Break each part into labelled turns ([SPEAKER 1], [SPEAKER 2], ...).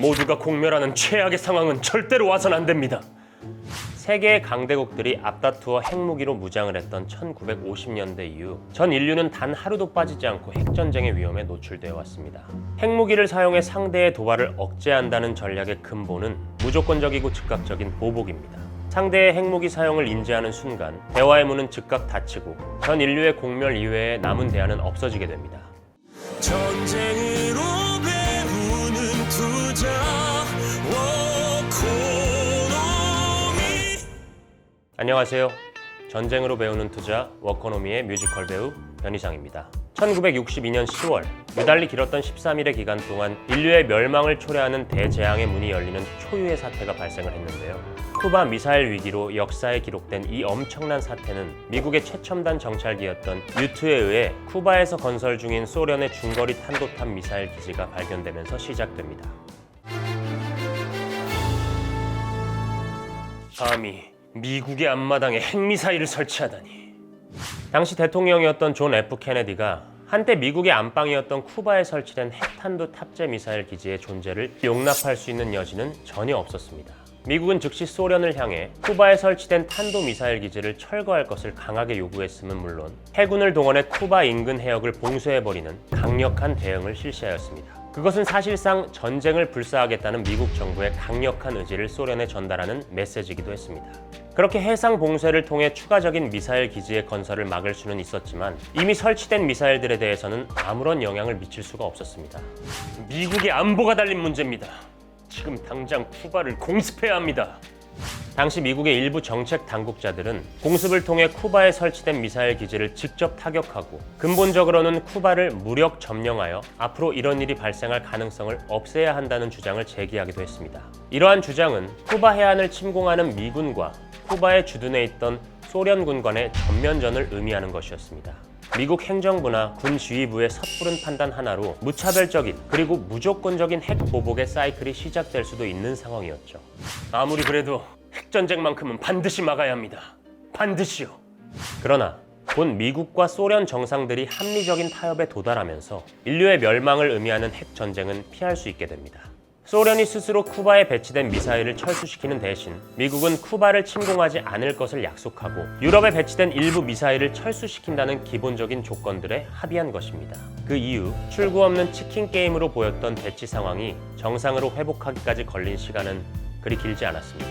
[SPEAKER 1] 모두가 공멸하는 최악의 상황은 절대로 와선 안 됩니다. 세계의 강대국들이 앞다투어 핵무기로 무장을 했던 1950년대 이후 전 인류는 단 하루도 빠지지 않고 핵전쟁의 위험에 노출되어 왔습니다. 핵무기를 사용해 상대의 도발을 억제한다는 전략의 근본은 무조건적이고 즉각적인 보복입니다. 상대의 핵무기 사용을 인지하는 순간 대화의 문은 즉각 닫히고 전 인류의 공멸 이외에 남은 대안은 없어지게 됩니다.
[SPEAKER 2] 전쟁으로 배우는 투자 워코노미.
[SPEAKER 1] 안녕하세요. 전쟁으로 배우는 투자 워코노미의 뮤지컬 배우 변희상입니다. 1962년 10월 유달리 길었던 13일의 기간 동안 인류의 멸망을 초래하는 대재앙의 문이 열리는 초유의 사태가 발생을 했는데요. 쿠바 미사일 위기로 역사에 기록된 이 엄청난 사태는 미국의 최첨단 정찰기였던 U2에 의해 쿠바에서 건설 중인 소련의 중거리 탄도탄 미사일 기지가 발견되면서 시작됩니다. 감히 미국의 앞마당에 핵미사일을 설치하다니. 당시 대통령이었던 존 F 케네디가 한때 미국의 안방이었던 쿠바에 설치된 핵탄두 탑재 미사일 기지의 존재를 용납할 수 있는 여지는 전혀 없었습니다. 미국은 즉시 소련을 향해 쿠바에 설치된 탄도 미사일 기지를 철거할 것을 강하게 요구했음은 물론 해군을 동원해 쿠바 인근 해역을 봉쇄해버리는 강력한 대응을 실시하였습니다. 그것은 사실상 전쟁을 불사하겠다는 미국 정부의 강력한 의지를 소련에 전달하는 메시지이기도 했습니다. 그렇게 해상 봉쇄를 통해 추가적인 미사일 기지의 건설을 막을 수는 있었지만 이미 설치된 미사일들에 대해서는 아무런 영향을 미칠 수가 없었습니다. 미국의 안보가 달린 문제입니다. 지금 당장 쿠바를 공습해야 합니다. 당시 미국의 일부 정책 당국자들은 공습을 통해 쿠바에 설치된 미사일 기지를 직접 타격하고 근본적으로는 쿠바를 무력 점령하여 앞으로 이런 일이 발생할 가능성을 없애야 한다는 주장을 제기하기도 했습니다. 이러한 주장은 쿠바 해안을 침공하는 미군과 쿠바에 주둔해 있던 소련군 간의 전면전을 의미하는 것이었습니다. 미국 행정부나 군 지휘부의 섣부른 판단 하나로 무차별적인 그리고 무조건적인 핵 보복의 사이클이 시작될 수도 있는 상황이었죠. 아무리 그래도 핵전쟁만큼은 반드시 막아야 합니다. 반드시요. 그러나 곧 미국과 소련 정상들이 합리적인 타협에 도달하면서 인류의 멸망을 의미하는 핵전쟁은 피할 수 있게 됩니다. 소련이 스스로 쿠바에 배치된 미사일을 철수시키는 대신 미국은 쿠바를 침공하지 않을 것을 약속하고 유럽에 배치된 일부 미사일을 철수시킨다는 기본적인 조건들에 합의한 것입니다. 그 이후 출구 없는 치킨 게임으로 보였던 대치 상황이 정상으로 회복하기까지 걸린 시간은 그리 길지 않았습니다.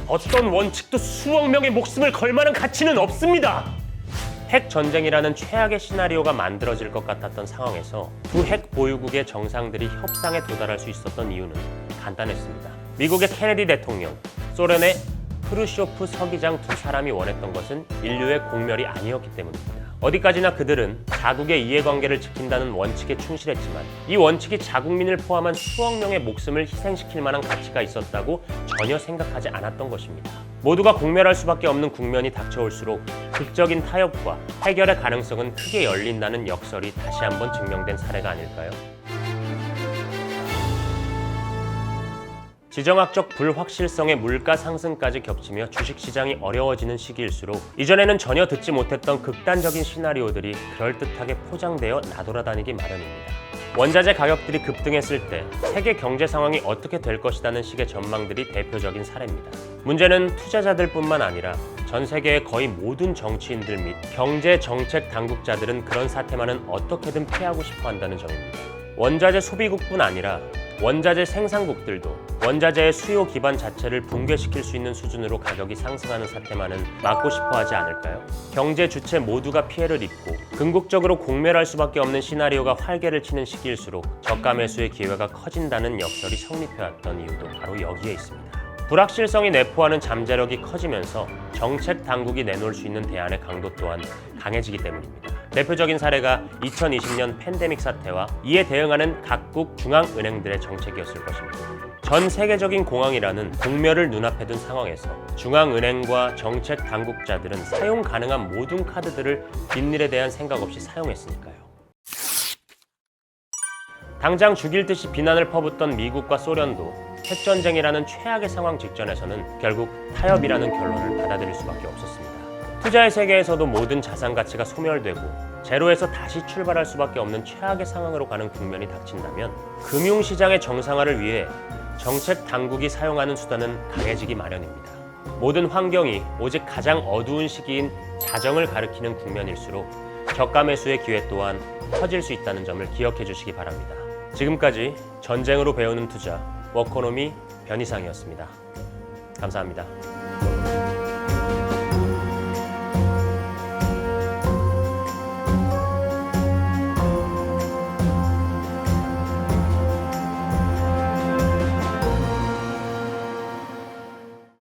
[SPEAKER 1] 어떤 원칙도 수억 명의 목숨을 걸 만한 가치는 없습니다. 핵전쟁이라는 최악의 시나리오가 만들어질 것 같았던 상황에서 두 핵 보유국의 정상들이 협상에 도달할 수 있었던 이유는 간단했습니다. 미국의 케네디 대통령, 소련의 크루쇼프 서기장 두 사람이 원했던 것은 인류의 공멸이 아니었기 때문입니다. 어디까지나 그들은 자국의 이해관계를 지킨다는 원칙에 충실했지만 이 원칙이 자국민을 포함한 수억 명의 목숨을 희생시킬 만한 가치가 있었다고 전혀 생각하지 않았던 것입니다. 모두가 공멸할 수밖에 없는 국면이 닥쳐올수록 극적인 타협과 해결의 가능성은 크게 열린다는 역설이 다시 한번 증명된 사례가 아닐까요? 지정학적 불확실성의 물가 상승까지 겹치며 주식시장이 어려워지는 시기일수록 이전에는 전혀 듣지 못했던 극단적인 시나리오들이 그럴듯하게 포장되어 나돌아다니기 마련입니다. 원자재 가격들이 급등했을 때 세계 경제 상황이 어떻게 될 것이라는 식의 전망들이 대표적인 사례입니다. 문제는 투자자들뿐만 아니라 전 세계의 거의 모든 정치인들 및 경제 정책 당국자들은 그런 사태만은 어떻게든 피하고 싶어 한다는 점입니다. 원자재 소비국뿐 아니라 원자재 생산국들도 원자재의 수요 기반 자체를 붕괴시킬 수 있는 수준으로 가격이 상승하는 사태만은 막고 싶어 하지 않을까요? 경제 주체 모두가 피해를 입고 궁극적으로 공멸할 수밖에 없는 시나리오가 활개를 치는 시기일수록 저가 매수의 기회가 커진다는 역설이 성립해왔던 이유도 바로 여기에 있습니다. 불확실성이 내포하는 잠재력이 커지면서 정책 당국이 내놓을 수 있는 대안의 강도 또한 강해지기 때문입니다. 대표적인 사례가 2020년 팬데믹 사태와 이에 대응하는 각국 중앙은행들의 정책이었을 것입니다. 전 세계적인 공황이라는 공멸을 눈앞에 둔 상황에서 중앙은행과 정책 당국자들은 사용 가능한 모든 카드들을 빈일에 대한 생각 없이 사용했으니까요. 당장 죽일 듯이 비난을 퍼붓던 미국과 소련도 핵전쟁이라는 최악의 상황 직전에서는 결국 타협이라는 결론을 받아들일 수밖에 없었습니다. 투자의 세계에서도 모든 자산 가치가 소멸되고 제로에서 다시 출발할 수밖에 없는 최악의 상황으로 가는 국면이 닥친다면 금융시장의 정상화를 위해 정책 당국이 사용하는 수단은 강해지기 마련입니다. 모든 환경이 오직 가장 어두운 시기인 자정을 가리키는 국면일수록 저가 매수의 기회 또한 커질 수 있다는 점을 기억해 주시기 바랍니다. 지금까지 전쟁으로 배우는 투자 워코노미 변희상이었습니다. 감사합니다.